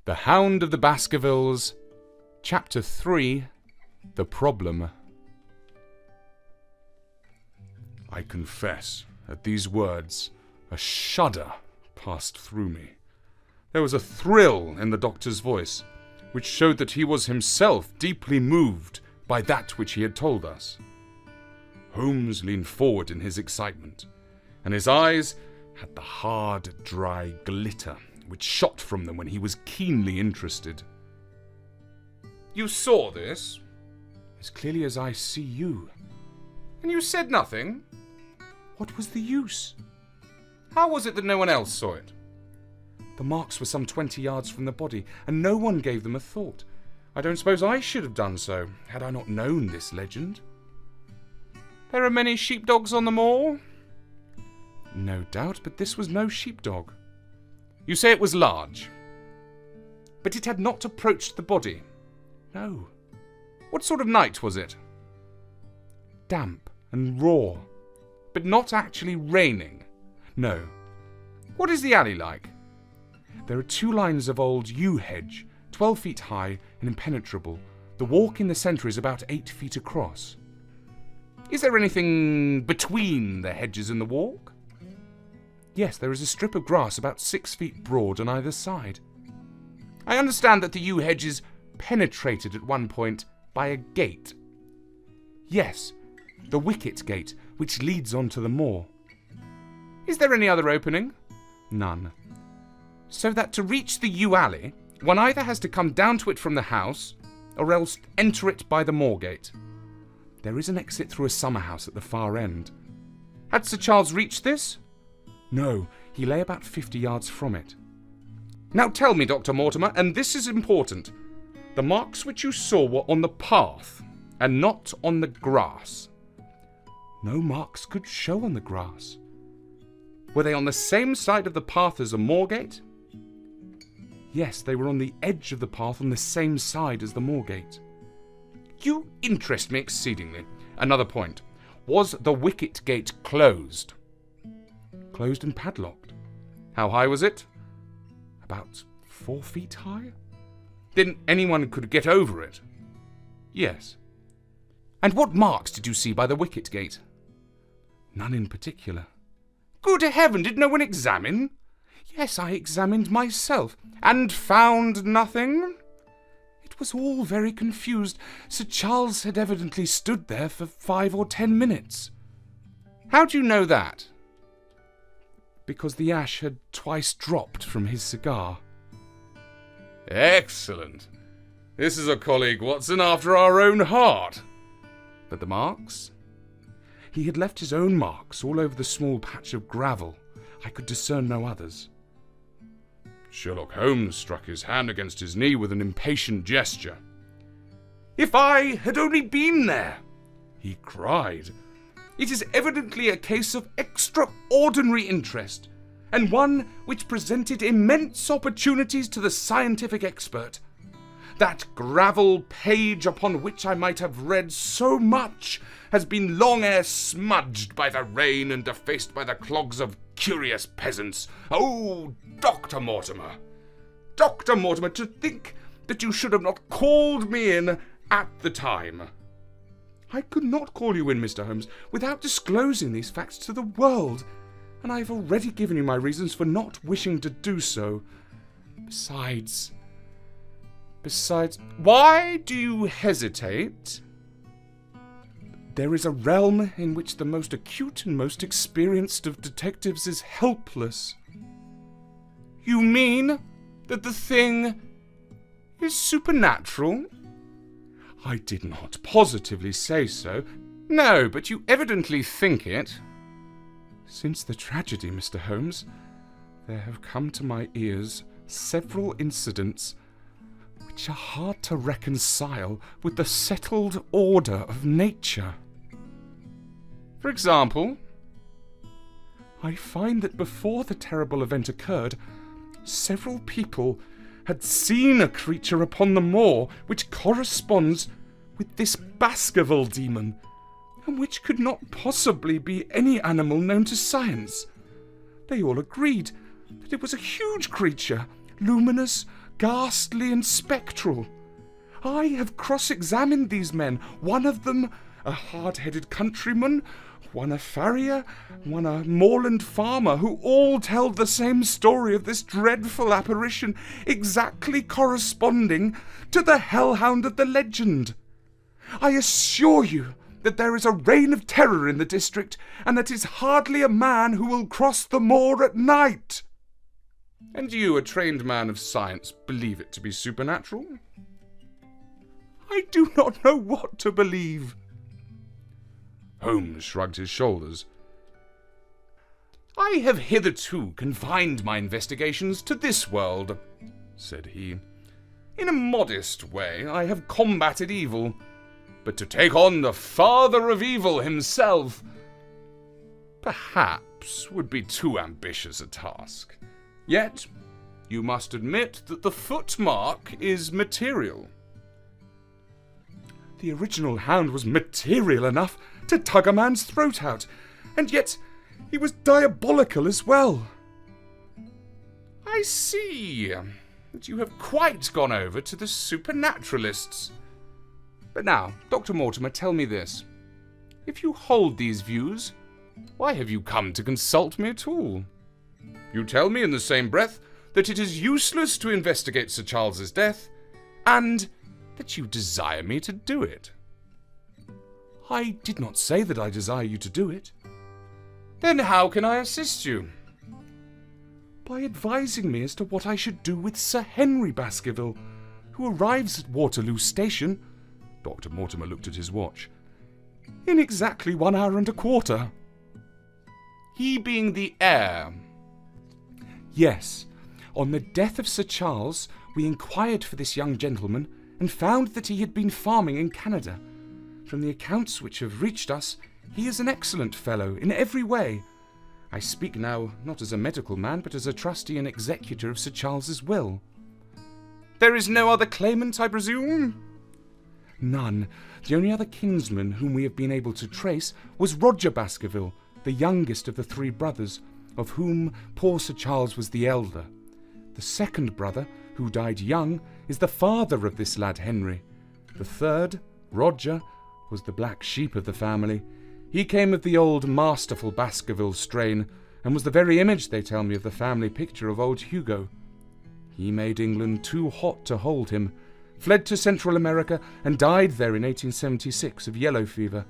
The Hound of the Baskervilles, Chapter 3, The Problem. I confess, at these words, a shudder passed through me. There was a thrill in the doctor's voice, which showed that he was himself deeply moved by that which he had told us. Holmes leaned forward in his excitement, and his eyes had the hard, dry glitter which shot from them when he was keenly interested. "You saw this?" "As clearly as I see you." "And you said nothing?" "What was the use?" "How was it that no one else saw it?" "The marks were some 20 yards from the body, and no one gave them a thought. I don't suppose I should have done so, had I not known this legend." "There are many sheepdogs on the moor?" "No doubt, but this was no sheepdog." "You say it was large?" "But it had not approached the body." "No." "What sort of night was it?" "Damp and raw." "But not actually raining?" "No." "What is the alley like?" "There are 2 lines of old yew hedge, 12 feet high and impenetrable. The walk in the centre is about 8 feet across." "Is there anything between the hedges and the walk?" "Yes, there is a strip of grass about 6 feet broad on either side." "I understand that the yew hedge is penetrated at one point by a gate." "Yes, the wicket gate, which leads on to the moor." "Is there any other opening?" "None." "So that to reach the yew alley, one either has to come down to it from the house, or else enter it by the moor gate." "There is an exit through a summer house at the far end." "Had Sir Charles reached this?" "No, he lay about 50 yards from it." "Now tell me, Dr. Mortimer, and this is important, the marks which you saw were on the path, and not on the grass." "No marks could show on the grass." "Were they on the same side of the path as the moor gate?" "Yes, they were on the edge of the path on the same side as the moor gate." "You interest me exceedingly. Another point. Was the wicket gate closed?" "Closed and padlocked." "How high was it?" "About 4 feet high." "Then anyone could get over it?" "Yes." "And what marks did you see by the wicket gate?" "None in particular." "Good heaven, did no one examine?" "Yes, I examined myself." "And found nothing?" "It was all very confused. Sir Charles had evidently stood there for 5 or 10 minutes." "How do you know that?" "Because the ash had twice dropped from his cigar." "Excellent. This is a colleague, Watson, after our own heart." "But the marks?" "He had left his own marks all over the small patch of gravel. I could discern no others." Sherlock Holmes struck his hand against his knee with an impatient gesture. "If I had only been there!" he cried. "It is evidently a case of extraordinary interest, and one which presented immense opportunities to the scientific expert. That gravel page upon which I might have read so much has been long ere smudged by the rain and defaced by the clogs of curious peasants. Oh, Dr. Mortimer! Dr. Mortimer, to think that you should have not called me in at the time." "I could not call you in, Mr. Holmes, without disclosing these facts to the world, and I have already given you my reasons for not wishing to do so. Besides, why do you hesitate?" "There is a realm in which the most acute and most experienced of detectives is helpless." "You mean that the thing is supernatural?" "I did not positively say so." "No, but you evidently think it." "Since the tragedy, Mr. Holmes, there have come to my ears several incidents which are hard to reconcile with the settled order of nature." "For example?" "I find that before the terrible event occurred, several people had seen a creature upon the moor which corresponds with this Baskerville demon, and which could not possibly be any animal known to science. They all agreed that it was a huge creature, luminous, ghastly and spectral. I have cross-examined these men, one of them a hard-headed countryman, one a farrier, one a moorland farmer, who all tell the same story of this dreadful apparition, exactly corresponding to the hellhound of the legend. I assure you that there is a reign of terror in the district, and that is hardly a man who will cross the moor at night." "And you, a trained man of science, believe it to be supernatural?" "I do not know what to believe." Holmes shrugged his shoulders. "I have hitherto confined my investigations to this world," said he. "In a modest way I have combated evil, but to take on the father of evil himself perhaps would be too ambitious a task. Yet you must admit that the footmark is material." "The original hound was material enough to tug a man's throat out, and yet he was diabolical as well." "I see that you have quite gone over to the supernaturalists. But now, Dr. Mortimer, tell me this. If you hold these views, why have you come to consult me at all? You tell me in the same breath that it is useless to investigate Sir Charles's death, and that you desire me to do it." "I did not say that I desire you to do it." "Then how can I assist you?" "By advising me as to what I should do with Sir Henry Baskerville, who arrives at Waterloo Station," Dr. Mortimer looked at his watch, "in exactly 1 hour and a quarter." "He being the heir?" "Yes. On the death of Sir Charles, we inquired for this young gentleman, and found that he had been farming in Canada. From the accounts which have reached us, he is an excellent fellow in every way. I speak now not as a medical man, but as a trustee and executor of Sir Charles's will." "There is no other claimant, I presume?" "None. The only other kinsman whom we have been able to trace was Roger Baskerville, the youngest of the 3 brothers, of whom poor Sir Charles was the elder. The second brother, who died young, is the father of this lad Henry. The third, Roger, was the black sheep of the family. He came of the old masterful Baskerville strain, and was the very image, they tell me, of the family picture of old Hugo. He made England too hot to hold him, fled to Central America, and died there in 1876 of yellow fever.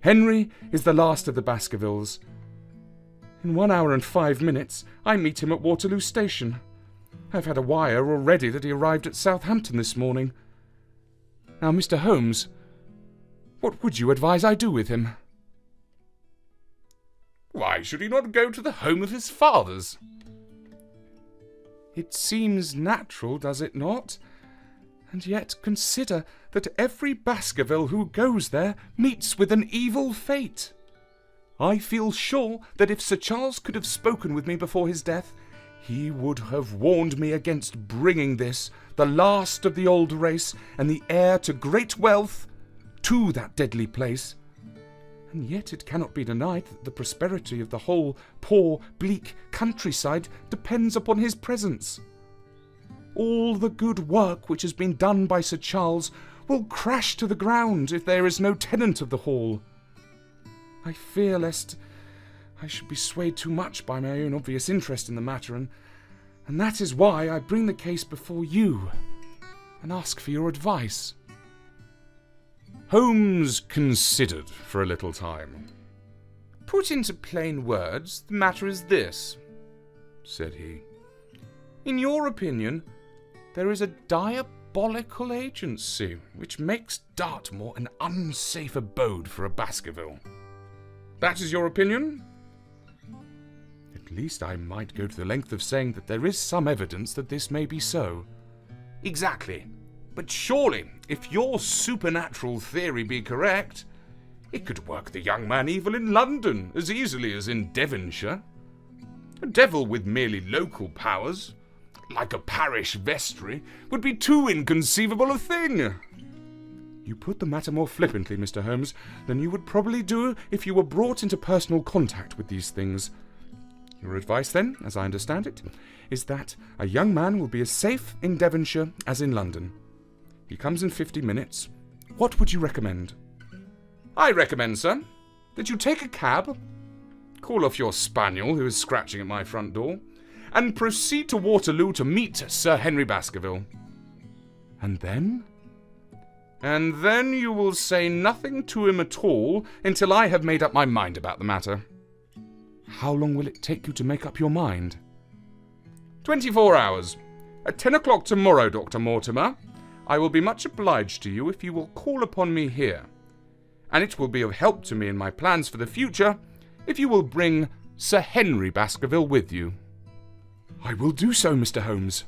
Henry is the last of the Baskervilles. In 1 hour and 5 minutes I meet him at Waterloo Station. I've had a wire already that he arrived at Southampton this morning. Now, Mr. Holmes, what would you advise I do with him?" "Why should he not go to the home of his fathers?" "It seems natural, does it not? And yet consider that every Baskerville who goes there meets with an evil fate. I feel sure that if Sir Charles could have spoken with me before his death, he would have warned me against bringing this, the last of the old race, and the heir to great wealth, to that deadly place. And yet it cannot be denied that the prosperity of the whole poor, bleak countryside depends upon his presence. All the good work which has been done by Sir Charles will crash to the ground if there is no tenant of the hall. I fear lest I should be swayed too much by my own obvious interest in the matter, and that is why I bring the case before you and ask for your advice." Holmes considered for a little time. "Put into plain words, the matter is this," said he. "In your opinion, there is a diabolical agency which makes Dartmoor an unsafe abode for a Baskerville. That is your opinion?" "At least I might go to the length of saying that there is some evidence that this may be so." "Exactly. But surely, if your supernatural theory be correct, it could work the young man evil in London as easily as in Devonshire. A devil with merely local powers, like a parish vestry, would be too inconceivable a thing." "You put the matter more flippantly, Mr. Holmes, than you would probably do if you were brought into personal contact with these things. Your advice, then, as I understand it, is that a young man will be as safe in Devonshire as in London. He comes in 50 minutes. What would you recommend? I recommend, sir, that you take a cab, call off your spaniel who is scratching at my front door, and proceed to Waterloo to meet Sir Henry Baskerville. And then? And then you will say nothing to him at all until I have made up my mind about the matter. How long will it take you to make up your mind? 24 hours. At 10 o'clock tomorrow, Dr. Mortimer. I will be much obliged to you if you will call upon me here. And it will be of help to me in my plans for the future if you will bring Sir Henry Baskerville with you. I will do so, Mr. Holmes.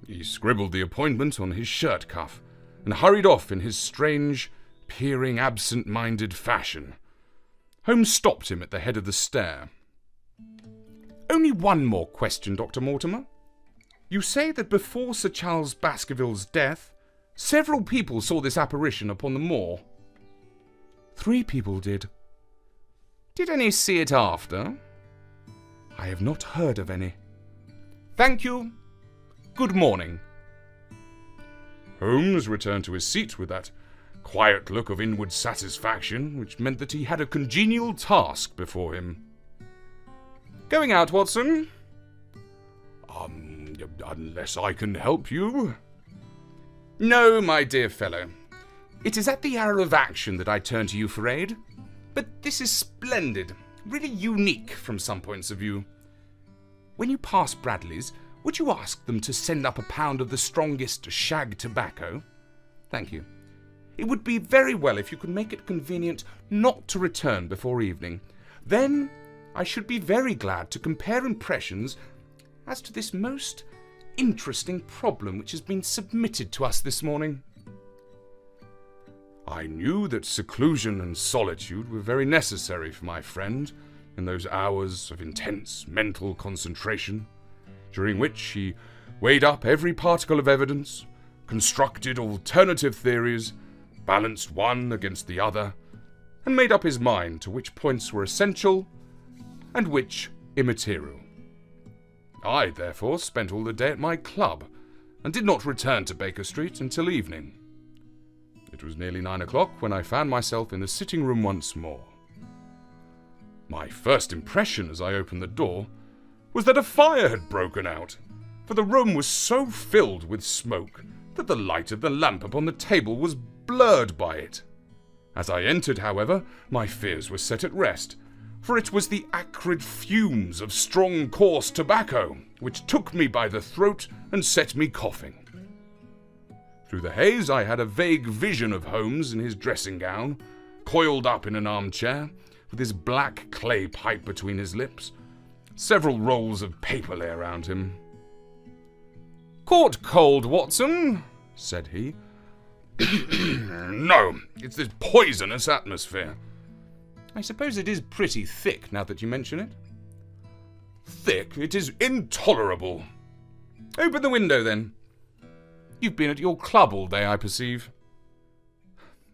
He scribbled the appointment on his shirt cuff and hurried off in his strange, peering, absent-minded fashion. Holmes stopped him at the head of the stair. Only one more question, Dr. Mortimer. You say that before Sir Charles Baskerville's death, several people saw this apparition upon the moor. 3 people did. Did any see it after? I have not heard of any. Thank you. Good morning. Holmes returned to his seat with that quiet look of inward satisfaction, which meant that he had a congenial task before him. Going out, Watson? Unless I can help you? No, my dear fellow. It is at the hour of action that I turn to you for aid. But this is splendid, really unique from some points of view. When you pass Bradley's, would you ask them to send up a pound of the strongest shag tobacco? Thank you. It would be very well if you could make it convenient not to return before evening. Then I should be very glad to compare impressions as to this most interesting problem which has been submitted to us this morning. I knew that seclusion and solitude were very necessary for my friend in those hours of intense mental concentration, during which he weighed up every particle of evidence, constructed alternative theories, balanced one against the other, and made up his mind to which points were essential and which immaterial. I, therefore, spent all the day at my club, and did not return to Baker Street until evening. It was nearly 9 o'clock when I found myself in the sitting room once more. My first impression as I opened the door was that a fire had broken out, for the room was so filled with smoke that the light of the lamp upon the table was blurred by it. As I entered, however, my fears were set at rest, for it was the acrid fumes of strong, coarse tobacco which took me by the throat and set me coughing. Through the haze I had a vague vision of Holmes in his dressing gown, coiled up in an armchair, with his black clay pipe between his lips. Several rolls of paper lay around him. "Caught cold, Watson?" said he. "No, it's this poisonous atmosphere." "I suppose it is pretty thick, now that you mention it." "Thick? It is intolerable." "Open the window, then. You've been at your club all day, I perceive."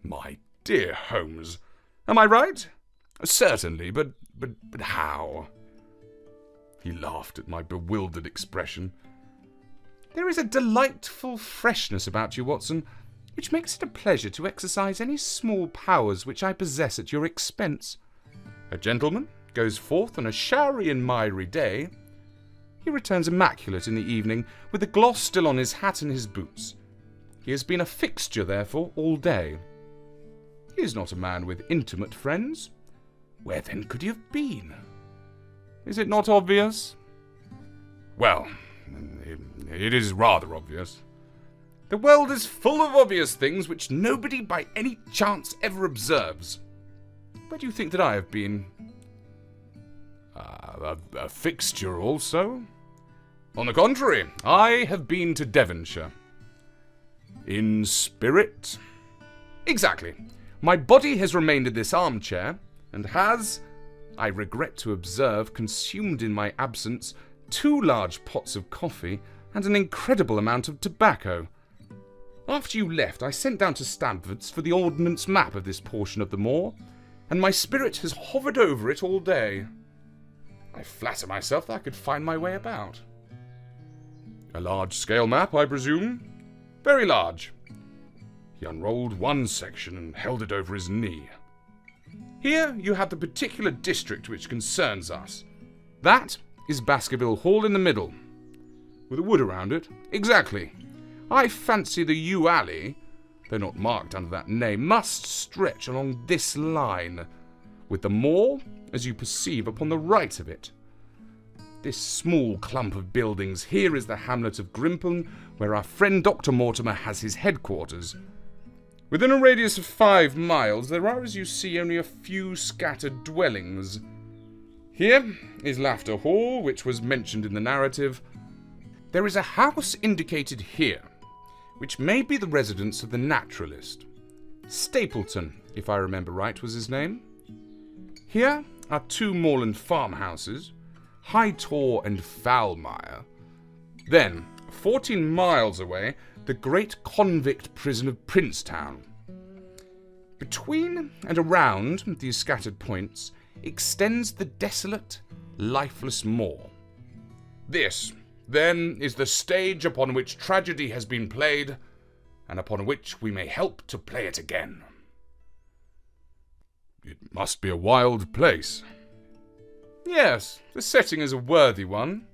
"My dear Holmes, am I right?" "Certainly, but how?" He laughed at my bewildered expression. "There is a delightful freshness about you, Watson, which makes it a pleasure to exercise any small powers which I possess at your expense. A gentleman goes forth on a showery and miry day. He returns immaculate in the evening, with the gloss still on his hat and his boots. He has been a fixture, therefore, all day. He is not a man with intimate friends. Where then could he have been? Is it not obvious?" "Well, it is rather obvious." "The world is full of obvious things which nobody by any chance ever observes. Where do you think that I have been?" A fixture also?" "On the contrary, I have been to Devonshire." "In spirit?" "Exactly. My body has remained in this armchair, and has, I regret to observe, consumed in my absence 2 large pots of coffee and an incredible amount of tobacco. After you left, I sent down to Stamford's for the ordnance map of this portion of the moor, and my spirit has hovered over it all day. I flatter myself that I could find my way about. A large-scale map, I presume? Very large. He unrolled one section and held it over his knee. Here you have the particular district which concerns us. That is Baskerville Hall in the middle, with a wood around it. Exactly. I fancy the yew alley, though not marked under that name, must stretch along this line, with the moor, as you perceive, upon the right of it. This small clump of buildings here is the hamlet of Grimpen, where our friend Dr. Mortimer has his headquarters. Within a radius of 5 miles, there are, as you see, only a few scattered dwellings. Here is Laughter Hall, which was mentioned in the narrative. There is a house indicated here, which may be the residence of the naturalist. Stapleton, if I remember right, was his name. Here are 2 moorland farmhouses, High Tor and Foulmire. Then, 14 miles away, the great convict prison of Princetown. Between and around these scattered points extends the desolate, lifeless moor. This, then, is the stage upon which tragedy has been played, and upon which we may help to play it again. It must be a wild place. Yes, the setting is a worthy one,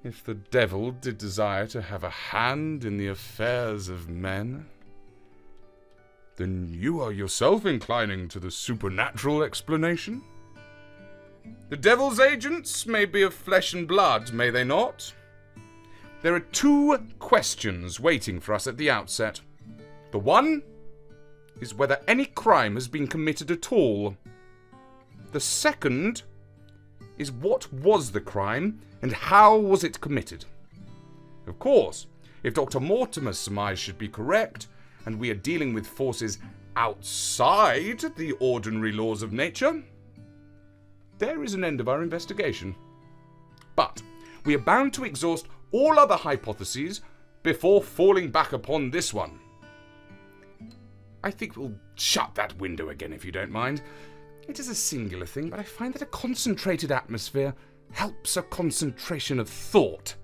if the devil did desire to have a hand in the affairs of men. Then you are yourself inclining to the supernatural explanation? The devil's agents may be of flesh and blood, may they not? There are 2 questions waiting for us at the outset. The one is whether any crime has been committed at all. The second is what was the crime and how was it committed? Of course, if Dr. Mortimer's surmise should be correct, and we are dealing with forces outside the ordinary laws of nature, there is an end of our investigation. But we are bound to exhaust all other hypotheses before falling back upon this one. I think we'll shut that window again, if you don't mind. It is a singular thing, but I find that a concentrated atmosphere helps a concentration of thought.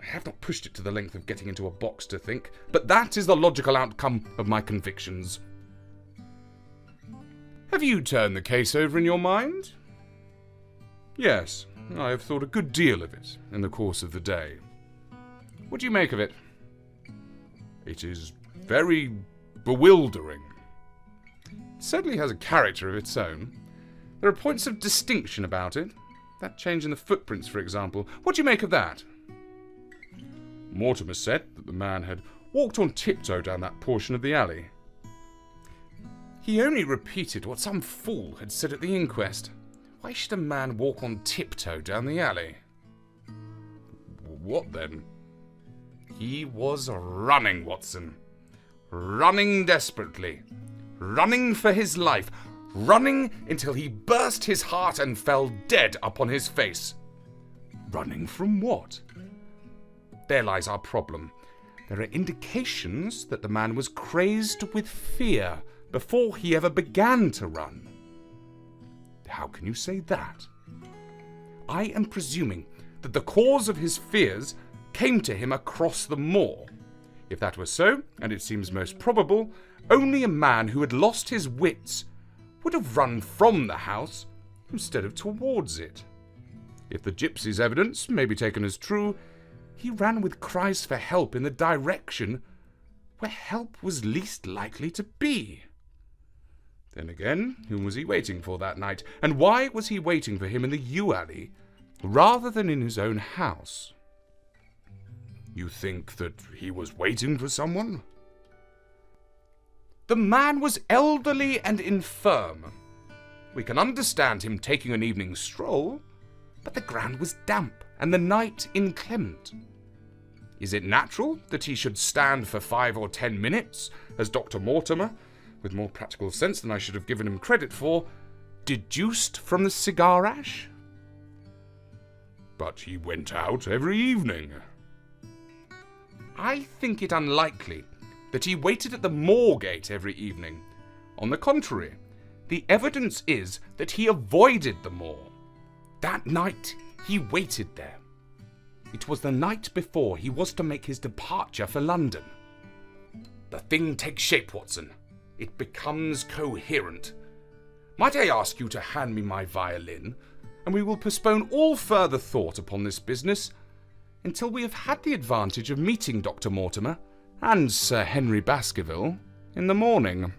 I have not pushed it to the length of getting into a box to think, but that is the logical outcome of my convictions. Have you turned the case over in your mind? Yes, I have thought a good deal of it in the course of the day. What do you make of it? It is very bewildering. It certainly has a character of its own. There are points of distinction about it. That change in the footprints, for example. What do you make of that? Mortimer said that the man had walked on tiptoe down that portion of the alley. He only repeated what some fool had said at the inquest. Why should a man walk on tiptoe down the alley? What then? He was running, Watson. Running desperately. Running for his life. Running until he burst his heart and fell dead upon his face. Running from what? There lies our problem. There are indications that the man was crazed with fear before he ever began to run. How can you say that? I am presuming that the cause of his fears came to him across the moor. If that were so, and it seems most probable, only a man who had lost his wits would have run from the house instead of towards it. If the gypsy's evidence may be taken as true, he ran with cries for help in the direction where help was least likely to be. Then again, whom was he waiting for that night? And why was he waiting for him in the yew alley rather than in his own house? You think that he was waiting for someone? The man was elderly and infirm. We can understand him taking an evening stroll, but the ground was damp and the night inclement. Is it natural that he should stand for 5 or 10 minutes, as Dr. Mortimer, with more practical sense than I should have given him credit for, deduced from the cigar ash? But he went out every evening. I think it unlikely that he waited at the moor gate every evening. On the contrary, the evidence is that he avoided the moor. That night he waited there. It was the night before he was to make his departure for London. The thing takes shape, Watson. It becomes coherent. Might I ask you to hand me my violin, and we will postpone all further thought upon this business until we have had the advantage of meeting Dr. Mortimer and Sir Henry Baskerville in the morning.